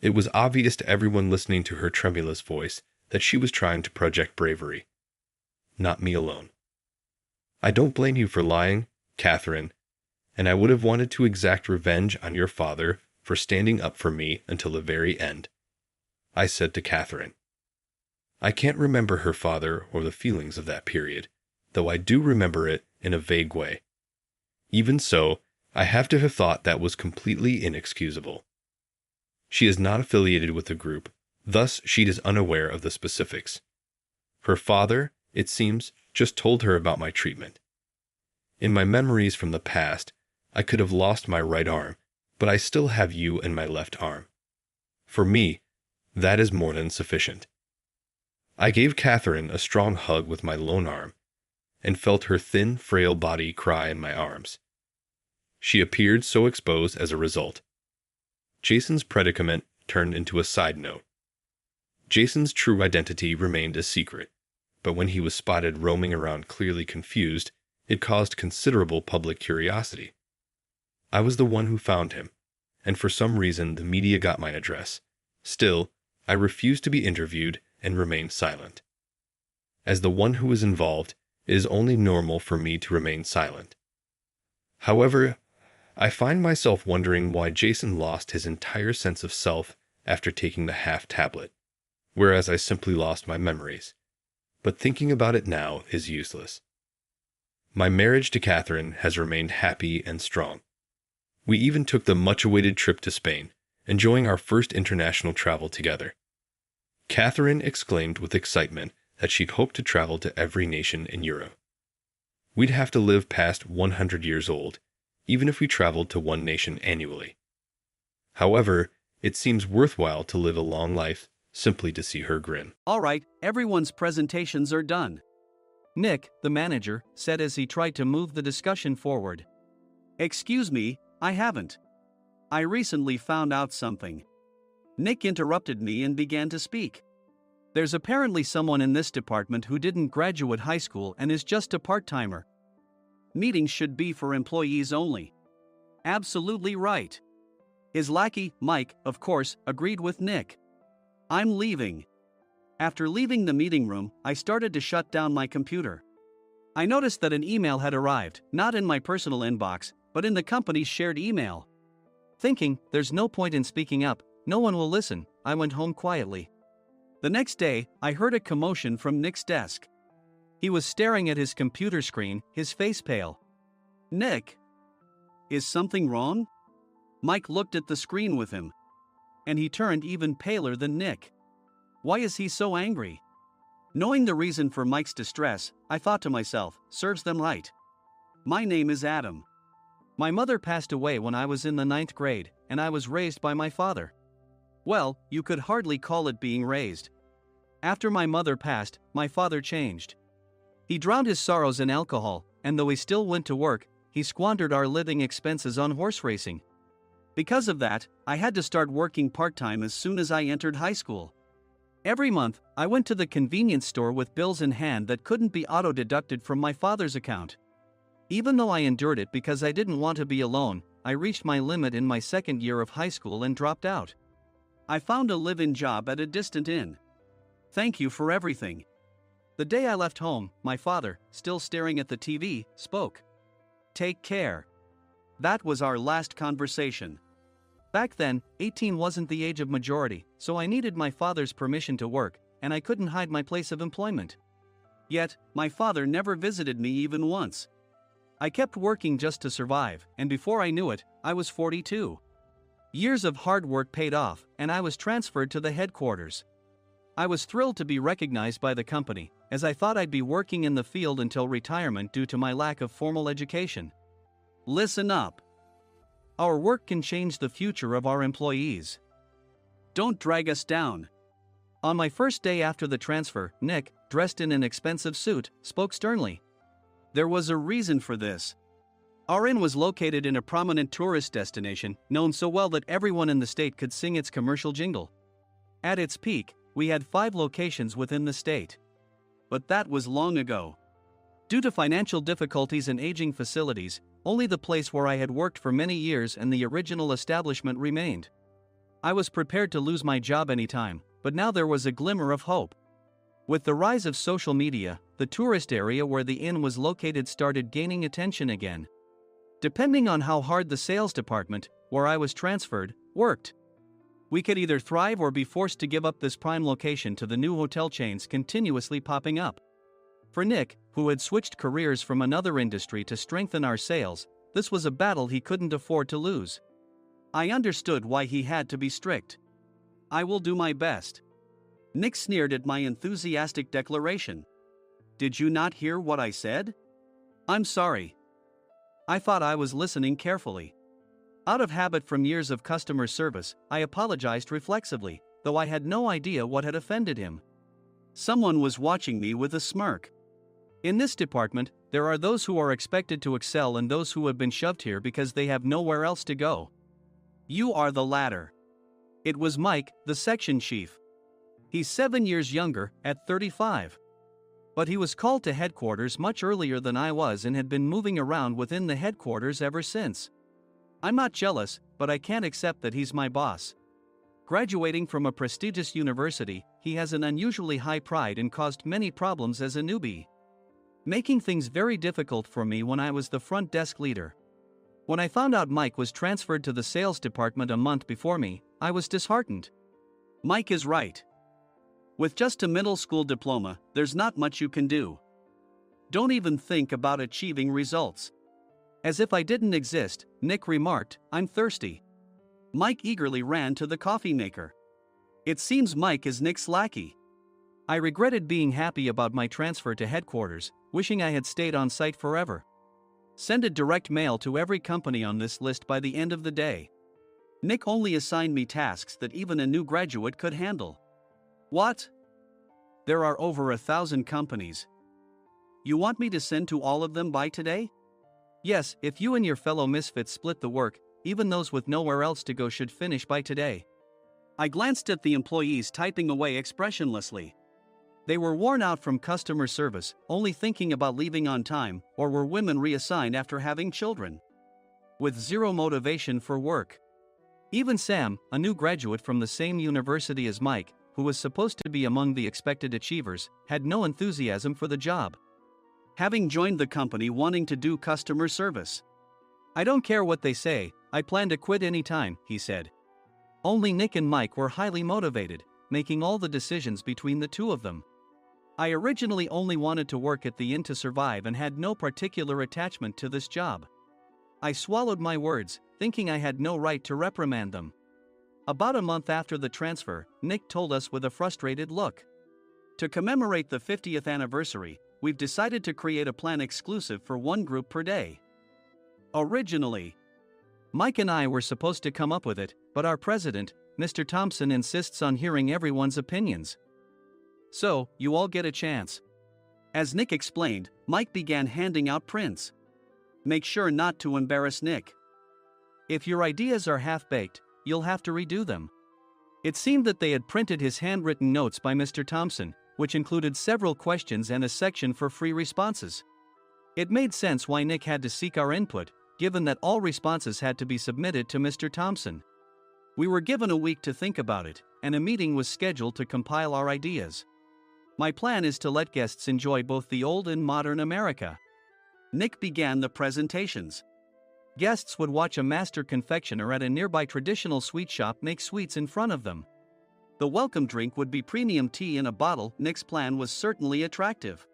It was obvious to everyone listening to her tremulous voice that she was trying to project bravery. Not me alone. I don't blame you for lying, Catherine, and I would have wanted to exact revenge on your father for standing up for me until the very end, I said to Catherine. I can't remember her father or the feelings of that period, though I do remember it in a vague way. Even so, I have to have thought that was completely inexcusable. She is not affiliated with the group, thus she is unaware of the specifics. Her father, it seems, just told her about my treatment. In my memories from the past, I could have lost my right arm, but I still have you in my left arm. For me, that is more than sufficient. I gave Catherine a strong hug with my lone arm, and felt her thin, frail body cry in my arms. She appeared so exposed as a result. Jason's predicament turned into a side note. Jason's true identity remained a secret, but when he was spotted roaming around clearly confused, it caused considerable public curiosity. I was the one who found him, and for some reason the media got my address. Still, I refused to be interviewed and remained silent. As the one who was involved, it is only normal for me to remain silent. However, I find myself wondering why Jason lost his entire sense of self after taking the half-tablet, whereas I simply lost my memories. But thinking about it now is useless. My marriage to Catherine has remained happy and strong. We even took the much-awaited trip to Spain, enjoying our first international travel together. Catherine exclaimed with excitement that she'd hoped to travel to every nation in Europe. We'd have to live past 100 years old, even if we traveled to one nation annually. However, it seems worthwhile to live a long life simply to see her grin. All right, everyone's presentations are done, Nick, the manager, said as he tried to move the discussion forward. Excuse me, I haven't. I recently found out something. Nick interrupted me and began to speak. There's apparently someone in this department who didn't graduate high school and is just a part-timer. Meetings should be for employees only. Absolutely right. His lackey, Mike, of course, agreed with Nick. I'm leaving. After leaving the meeting room, I started to shut down my computer. I noticed that an email had arrived, not in my personal inbox, but in the company's shared email. Thinking, there's no point in speaking up, no one will listen, I went home quietly. The next day, I heard a commotion from Nick's desk. He was staring at his computer screen, his face pale. Nick? Is something wrong? Mike looked at the screen with him. And he turned even paler than Nick. Why is he so angry? Knowing the reason for Mike's distress, I thought to myself, serves them right. My name is Adam. My mother passed away when I was in the 9th grade, and I was raised by my father. Well, you could hardly call it being raised. After my mother passed, my father changed. He drowned his sorrows in alcohol, and though he still went to work, he squandered our living expenses on horse racing. Because of that, I had to start working part-time as soon as I entered high school. Every month, I went to the convenience store with bills in hand that couldn't be auto-deducted from my father's account. Even though I endured it because I didn't want to be alone, I reached my limit in my second year of high school and dropped out. I found a live-in job at a distant inn. Thank you for everything. The day I left home, my father, still staring at the TV, spoke. Take care. That was our last conversation. Back then, 18 wasn't the age of majority, so I needed my father's permission to work, and I couldn't hide my place of employment. Yet, my father never visited me even once. I kept working just to survive, and before I knew it, I was 42. Years of hard work paid off, and I was transferred to the headquarters. I was thrilled to be recognized by the company, as I thought I'd be working in the field until retirement due to my lack of formal education. Listen up. Our work can change the future of our employees. Don't drag us down. On my first day after the transfer, Nick, dressed in an expensive suit, spoke sternly. There was a reason for this. Our inn was located in a prominent tourist destination, known so well that everyone in the state could sing its commercial jingle. At its peak, we had 5 locations within the state. But that was long ago. Due to financial difficulties and aging facilities, only the place where I had worked for many years and the original establishment remained. I was prepared to lose my job anytime, but now there was a glimmer of hope. With the rise of social media, the tourist area where the inn was located started gaining attention again. Depending on how hard the sales department, where I was transferred, worked, we could either thrive or be forced to give up this prime location to the new hotel chains continuously popping up. For Nick, who had switched careers from another industry to strengthen our sales, this was a battle he couldn't afford to lose. I understood why he had to be strict. I will do my best. Nick sneered at my enthusiastic declaration. Did you not hear what I said? I'm sorry. I thought I was listening carefully. Out of habit from years of customer service, I apologized reflexively, though I had no idea what had offended him. Someone was watching me with a smirk. In this department, there are those who are expected to excel and those who have been shoved here because they have nowhere else to go. You are the latter. It was Mike, the section chief. He's 7 years younger, at 35. But he was called to headquarters much earlier than I was and had been moving around within the headquarters ever since. I'm not jealous, but I can't accept that he's my boss. Graduating from a prestigious university, he has an unusually high pride and caused many problems as a newbie, making things very difficult for me when I was the front desk leader. When I found out Mike was transferred to the sales department a month before me, I was disheartened. Mike is right. With just a middle school diploma, there's not much you can do. Don't even think about achieving results. As if I didn't exist, Nick remarked, I'm thirsty. Mike eagerly ran to the coffee maker. It seems Mike is Nick's lackey. I regretted being happy about my transfer to headquarters, wishing I had stayed on site forever. Send a direct mail to every company on this list by the end of the day. Nick only assigned me tasks that even a new graduate could handle. What? There are over 1,000 companies. You want me to send to all of them by today? Yes, if you and your fellow misfits split the work, even those with nowhere else to go should finish by today. I glanced at the employees typing away expressionlessly. They were worn out from customer service, only thinking about leaving on time, or were women reassigned after having children, with zero motivation for work. Even Sam, a new graduate from the same university as Mike, who was supposed to be among the expected achievers, had no enthusiasm for the job, having joined the company wanting to do customer service. I don't care what they say, I plan to quit anytime, he said. Only Nick and Mike were highly motivated, making all the decisions between the two of them. I originally only wanted to work at the inn to survive and had no particular attachment to this job. I swallowed my words, thinking I had no right to reprimand them. About a month after the transfer, Nick told us with a frustrated look. To commemorate the 50th anniversary, we've decided to create a plan exclusive for one group per day. Originally, Mike and I were supposed to come up with it, but our president, Mr. Thompson, insists on hearing everyone's opinions. So, you all get a chance. As Nick explained, Mike began handing out prints. Make sure not to embarrass Nick. If your ideas are half-baked, you'll have to redo them. It seemed that they had printed his handwritten notes by Mr. Thompson, which included several questions and a section for free responses. It made sense why Nick had to seek our input, given that all responses had to be submitted to Mr. Thompson. We were given a week to think about it, and a meeting was scheduled to compile our ideas. My plan is to let guests enjoy both the old and modern America. Nick began the presentations. Guests would watch a master confectioner at a nearby traditional sweet shop make sweets in front of them. The welcome drink would be premium tea in a bottle. Nick's plan was certainly attractive.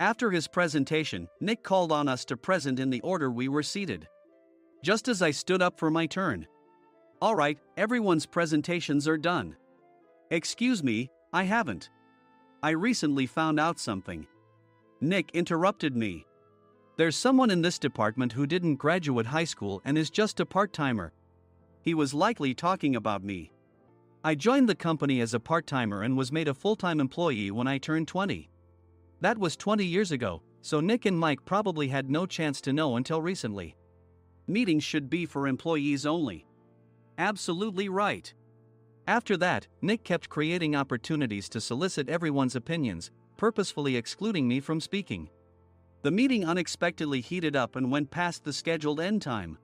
After his presentation, Nick called on us to present in the order we were seated. Just as I stood up for my turn. All right, everyone's presentations are done. Excuse me, I haven't. I recently found out something. Nick interrupted me. There's someone in this department who didn't graduate high school and is just a part-timer. He was likely talking about me. I joined the company as a part-timer and was made a full-time employee when I turned 20. That was 20 years ago, so Nick and Mike probably had no chance to know until recently. Meetings should be for employees only. Absolutely right. After that, Nick kept creating opportunities to solicit everyone's opinions, purposefully excluding me from speaking. The meeting unexpectedly heated up and went past the scheduled end time.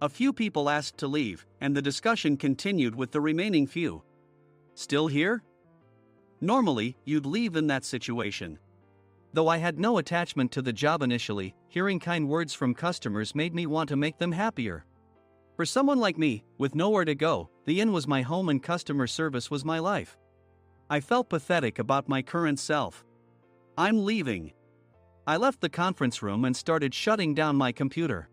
A few people asked to leave, and the discussion continued with the remaining few. Still here? Normally, you'd leave in that situation. Though I had no attachment to the job initially, hearing kind words from customers made me want to make them happier. For someone like me, with nowhere to go, the inn was my home and customer service was my life. I felt pathetic about my current self. I'm leaving. I left the conference room and started shutting down my computer.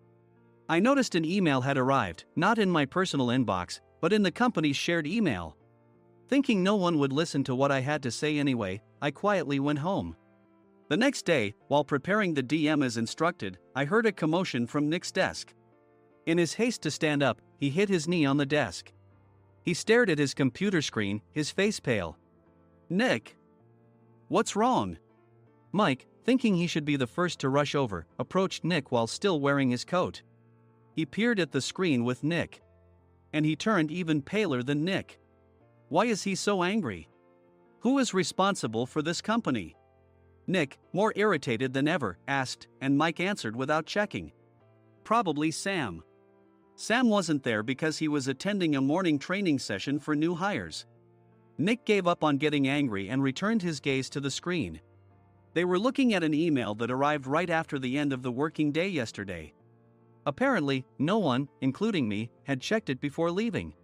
I noticed an email had arrived, not in my personal inbox, but in the company's shared email. Thinking no one would listen to what I had to say anyway, I quietly went home. The next day, while preparing the DM as instructed, I heard a commotion from Nick's desk. In his haste to stand up, he hit his knee on the desk. He stared at his computer screen, his face pale. Nick! What's wrong? Mike, thinking he should be the first to rush over, approached Nick while still wearing his coat. He peered at the screen with Nick. And he turned even paler than Nick. Why is he so angry? Who is responsible for this company? Nick, more irritated than ever, asked, and Mike answered without checking. Probably Sam. Sam wasn't there because he was attending a morning training session for new hires. Nick gave up on getting angry and returned his gaze to the screen. They were looking at an email that arrived right after the end of the working day yesterday. Apparently, no one, including me, had checked it before leaving.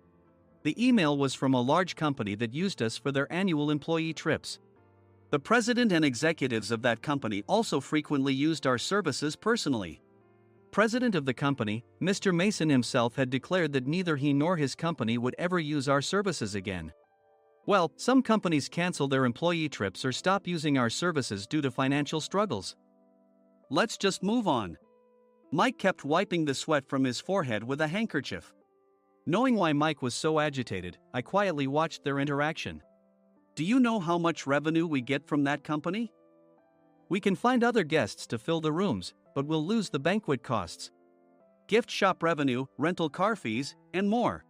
The email was from a large company that used us for their annual employee trips. The president and executives of that company also frequently used our services personally. President of the company, Mr. Mason himself had declared that neither he nor his company would ever use our services again. Well, some companies cancel their employee trips or stop using our services due to financial struggles. Let's just move on. Mike kept wiping the sweat from his forehead with a handkerchief. Knowing why Mike was so agitated, I quietly watched their interaction. Do you know how much revenue we get from that company? We can find other guests to fill the rooms, but we'll lose the banquet costs, gift shop revenue, rental car fees, and more.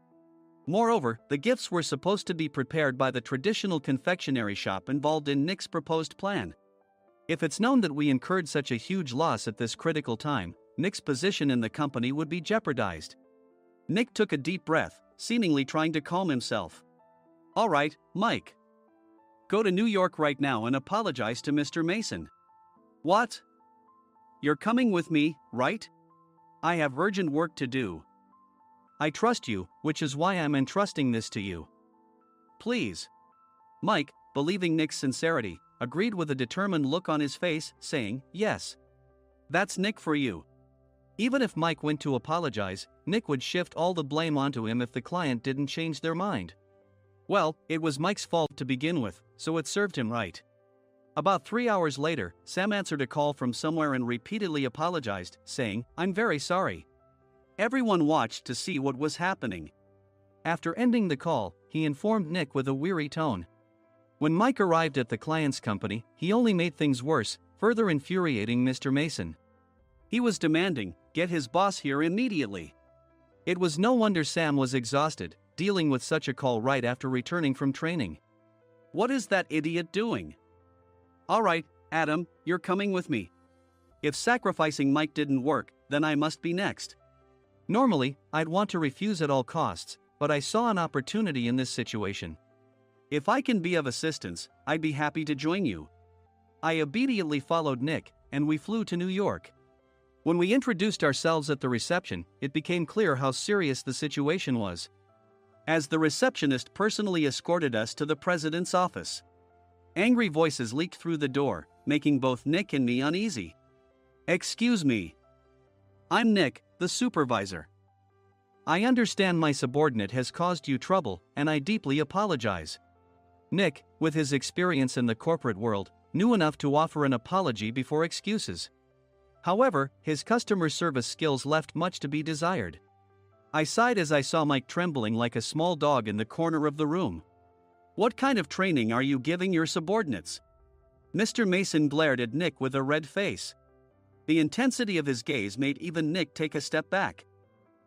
Moreover, the gifts were supposed to be prepared by the traditional confectionery shop involved in Nick's proposed plan. If it's known that we incurred such a huge loss at this critical time, Nick's position in the company would be jeopardized. Nick took a deep breath, seemingly trying to calm himself. All right, Mike. Go to New York right now and apologize to Mr. Mason. What? You're coming with me, right? I have urgent work to do. I trust you, which is why I'm entrusting this to you. Please. Mike, believing Nick's sincerity, agreed with a determined look on his face, saying, yes. That's Nick for you. Even if Mike went to apologize, Nick would shift all the blame onto him if the client didn't change their mind. Well, it was Mike's fault to begin with, so it served him right. About 3 hours later, Sam answered a call from somewhere and repeatedly apologized, saying, I'm very sorry. Everyone watched to see what was happening. After ending the call, he informed Nick with a weary tone. When Mike arrived at the client's company, he only made things worse, further infuriating Mr. Mason. He was demanding, get his boss here immediately. It was no wonder Sam was exhausted, dealing with such a call right after returning from training. What is that idiot doing? All right, Adam, you're coming with me. If sacrificing Mike didn't work, then I must be next. Normally, I'd want to refuse at all costs, but I saw an opportunity in this situation. If I can be of assistance, I'd be happy to join you. I obediently followed Nick, and we flew to New York. When we introduced ourselves at the reception, it became clear how serious the situation was. As the receptionist personally escorted us to the president's office. Angry voices leaked through the door, making both Nick and me uneasy. "Excuse me. I'm Nick, the supervisor. I understand my subordinate has caused you trouble, and I deeply apologize." Nick, with his experience in the corporate world, knew enough to offer an apology before excuses. However, his customer service skills left much to be desired. I sighed as I saw Mike trembling like a small dog in the corner of the room. "What kind of training are you giving your subordinates?" Mr. Mason glared at Nick with a red face. The intensity of his gaze made even Nick take a step back.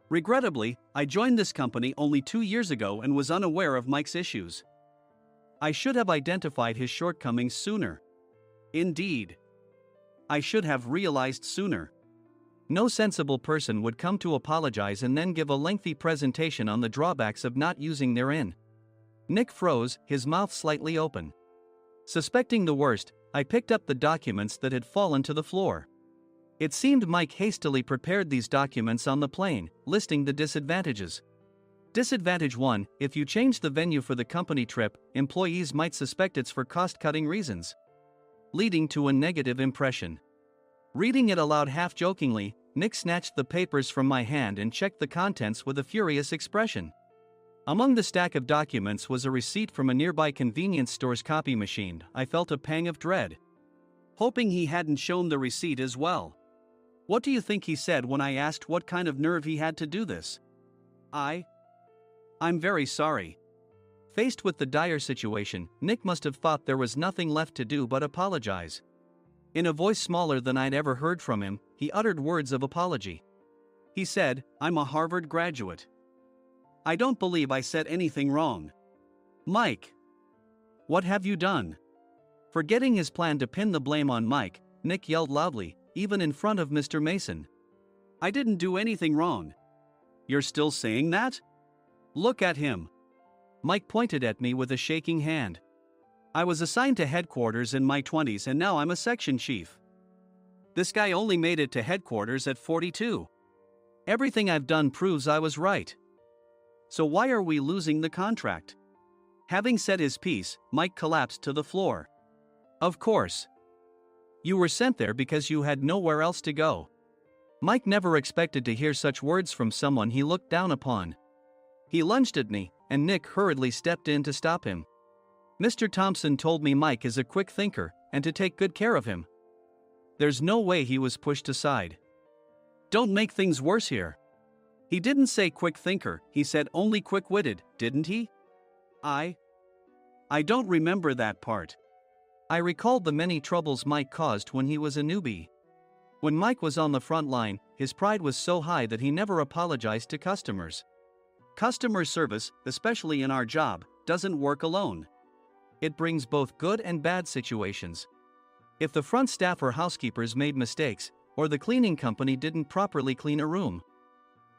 Regrettably, I joined this company only 2 years ago and was unaware of Mike's issues. I should have identified his shortcomings sooner. Indeed. I should have realized sooner. No sensible person would come to apologize and then give a lengthy presentation on the drawbacks of not using their in. Nick froze, his mouth slightly open. Suspecting the worst, I picked up the documents that had fallen to the floor. It seemed Mike hastily prepared these documents on the plane, listing the disadvantages. Disadvantage 1: if you change the venue for the company trip, employees might suspect it's for cost-cutting reasons, leading to a negative impression. Reading it aloud half-jokingly, Nick snatched the papers from my hand and checked the contents with a furious expression. Among the stack of documents was a receipt from a nearby convenience store's copy machine. I felt a pang of dread, hoping he hadn't shown the receipt as well. What do you think he said when I asked what kind of nerve he had to do this? I'm very sorry." Faced with the dire situation, Nick must have thought there was nothing left to do but apologize. In a voice smaller than I'd ever heard from him, he uttered words of apology. He said, "I'm a Harvard graduate. I don't believe I said anything wrong." "Mike, what have you done?" Forgetting his plan to pin the blame on Mike, Nick yelled loudly, even in front of Mr. Mason. "I didn't do anything wrong." "You're still saying that? Look at him." Mike pointed at me with a shaking hand. "I was assigned to headquarters in my 20s and now I'm a section chief. This guy only made it to headquarters at 42. Everything I've done proves I was right. So why are we losing the contract?" Having said his piece, Mike collapsed to the floor. "Of course. You were sent there because you had nowhere else to go." Mike never expected to hear such words from someone he looked down upon. He lunged at me, and Nick hurriedly stepped in to stop him. "Mr. Thompson told me Mike is a quick thinker, and to take good care of him." There's no way he was pushed aside. "Don't make things worse here." "He didn't say quick thinker, he said only quick-witted, didn't he?" I don't remember that part." I recalled the many troubles Mike caused when he was a newbie. When Mike was on the front line, his pride was so high that he never apologized to customers. Customer service, especially in our job, doesn't work alone. It brings both good and bad situations. If the front staff or housekeepers made mistakes, or the cleaning company didn't properly clean a room,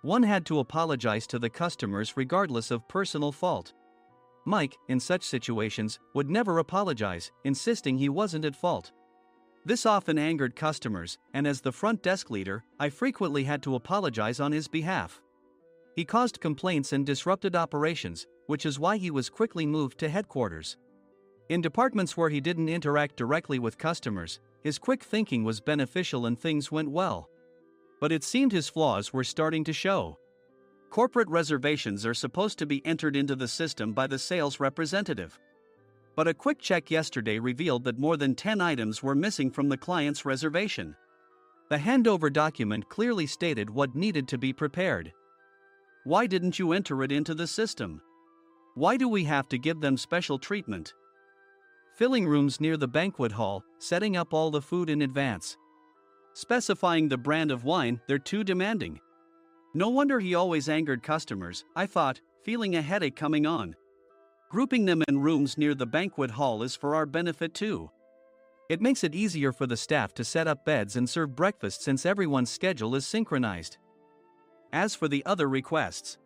one had to apologize to the customers regardless of personal fault. Mike, in such situations, would never apologize, insisting he wasn't at fault. This often angered customers, and as the front desk leader, I frequently had to apologize on his behalf. He caused complaints and disrupted operations, which is why he was quickly moved to headquarters. In departments where he didn't interact directly with customers, his quick thinking was beneficial and things went well. But it seemed his flaws were starting to show. Corporate reservations are supposed to be entered into the system by the sales representative. But a quick check yesterday revealed that more than 10 items were missing from the client's reservation. The handover document clearly stated what needed to be prepared. Why didn't you enter it into the system? Why do we have to give them special treatment? Filling rooms near the banquet hall, setting up all the food in advance. Specifying the brand of wine, they're too demanding. No wonder he always angered customers, I thought, feeling a headache coming on. Grouping them in rooms near the banquet hall is for our benefit too. It makes it easier for the staff to set up beds and serve breakfast since everyone's schedule is synchronized. As for the other requests,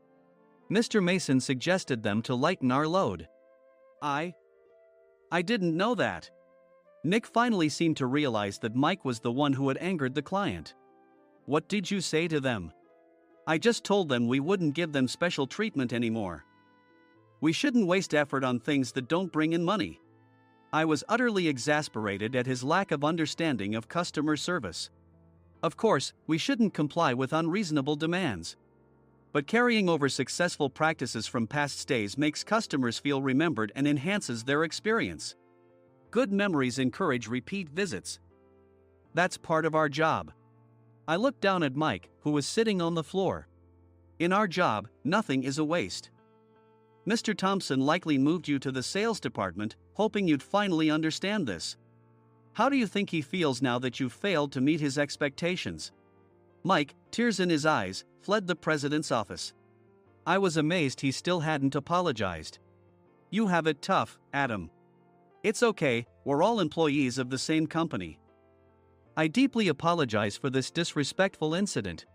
Mr. Mason suggested them to lighten our load. I didn't know that. Nick finally seemed to realize that Mike was the one who had angered the client. What did you say to them? I just told them we wouldn't give them special treatment anymore. We shouldn't waste effort on things that don't bring in money. I was utterly exasperated at his lack of understanding of customer service. Of course, we shouldn't comply with unreasonable demands. But carrying over successful practices from past stays makes customers feel remembered and enhances their experience. Good memories encourage repeat visits. That's part of our job. I looked down at Mike, who was sitting on the floor. In our job, nothing is a waste. Mr. Thompson likely moved you to the sales department, hoping you'd finally understand this. How do you think he feels now that you've failed to meet his expectations? Mike, tears in his eyes, fled the president's office. I was amazed he still hadn't apologized. You have it tough, Adam. It's okay, we're all employees of the same company. I deeply apologize for this disrespectful incident.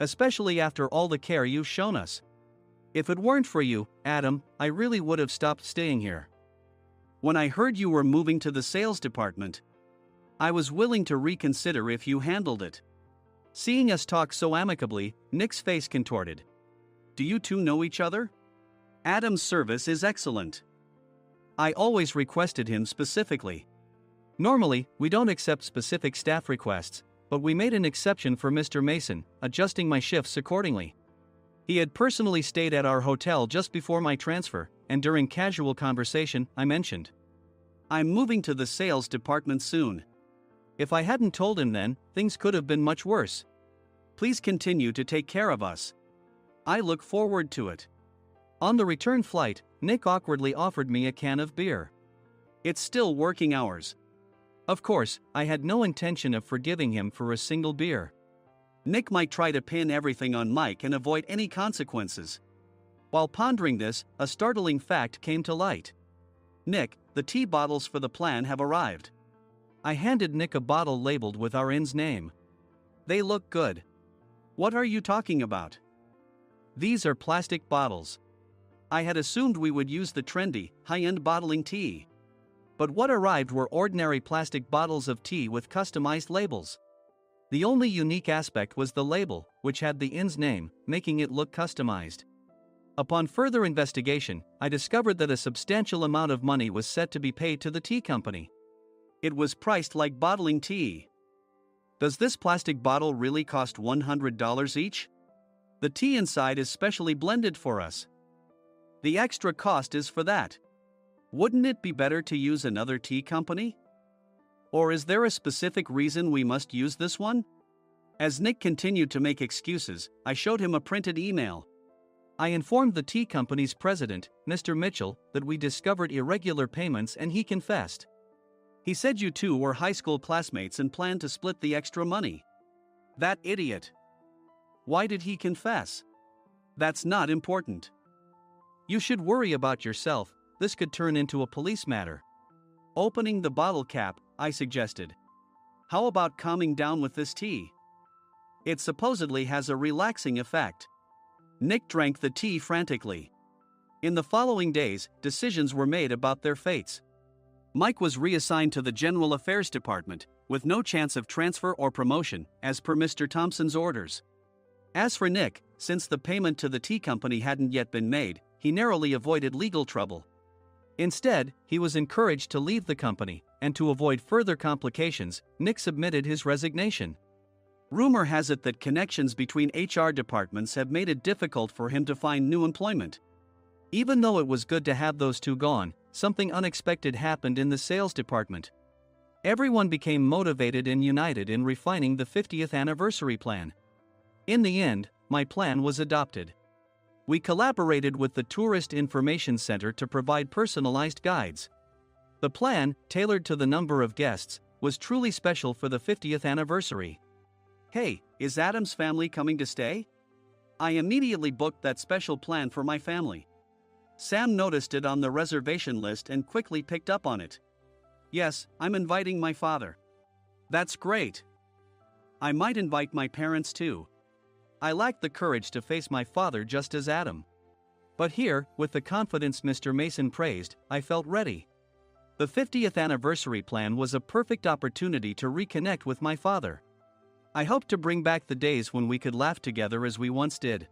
Especially after all the care you've shown us. If it weren't for you, Adam, I really would have stopped staying here. When I heard you were moving to the sales department, I was willing to reconsider if you handled it. Seeing us talk so amicably, Nick's face contorted. Do you two know each other? Adam's service is excellent. I always requested him specifically. Normally, we don't accept specific staff requests, but we made an exception for Mr. Mason, adjusting my shifts accordingly. He had personally stayed at our hotel just before my transfer, and during casual conversation, I mentioned, I'm moving to the sales department soon. If I hadn't told him then, things could have been much worse. Please continue to take care of us. I look forward to it. On the return flight, Nick awkwardly offered me a can of beer. It's still working hours. Of course, I had no intention of forgiving him for a single beer. Nick might try to pin everything on Mike and avoid any consequences. While pondering this, a startling fact came to light. Nick, the tea bottles for the plan have arrived. I handed Nick a bottle labeled with our inn's name. They look good. What are you talking about? These are plastic bottles. I had assumed we would use the trendy, high-end bottling tea. But what arrived were ordinary plastic bottles of tea with customized labels. The only unique aspect was the label, which had the inn's name, making it look customized. Upon further investigation, I discovered that a substantial amount of money was set to be paid to the tea company. It was priced like bottling tea. Does this plastic bottle really cost $100 each? The tea inside is specially blended for us. The extra cost is for that. Wouldn't it be better to use another tea company? Or is there a specific reason we must use this one? As Nick continued to make excuses, I showed him a printed email. I informed the tea company's president, Mr. Mitchell, that we discovered irregular payments and he confessed. He said you two were high school classmates and planned to split the extra money. That idiot. Why did he confess? That's not important. You should worry about yourself, this could turn into a police matter. Opening the bottle cap, I suggested. How about calming down with this tea? It supposedly has a relaxing effect. Nick drank the tea frantically. In the following days, decisions were made about their fates. Mike was reassigned to the General Affairs Department, with no chance of transfer or promotion, as per Mr. Thompson's orders. As for Nick, since the payment to the tea company hadn't yet been made, he narrowly avoided legal trouble. Instead, he was encouraged to leave the company, and to avoid further complications, Nick submitted his resignation. Rumor has it that connections between HR departments have made it difficult for him to find new employment. Even though it was good to have those two gone, something unexpected happened in the sales department. Everyone became motivated and united in refining the 50th anniversary plan. In the end, my plan was adopted. We collaborated with the Tourist Information Center to provide personalized guides. The plan, tailored to the number of guests, was truly special for the 50th anniversary. Hey, is Adam's family coming to stay? I immediately booked that special plan for my family. Sam noticed it on the reservation list and quickly picked up on it. Yes, I'm inviting my father. That's great. I might invite my parents too. I lacked the courage to face my father just as Adam. But here, with the confidence Mr. Mason praised, I felt ready. The 50th anniversary plan was a perfect opportunity to reconnect with my father. I hoped to bring back the days when we could laugh together as we once did.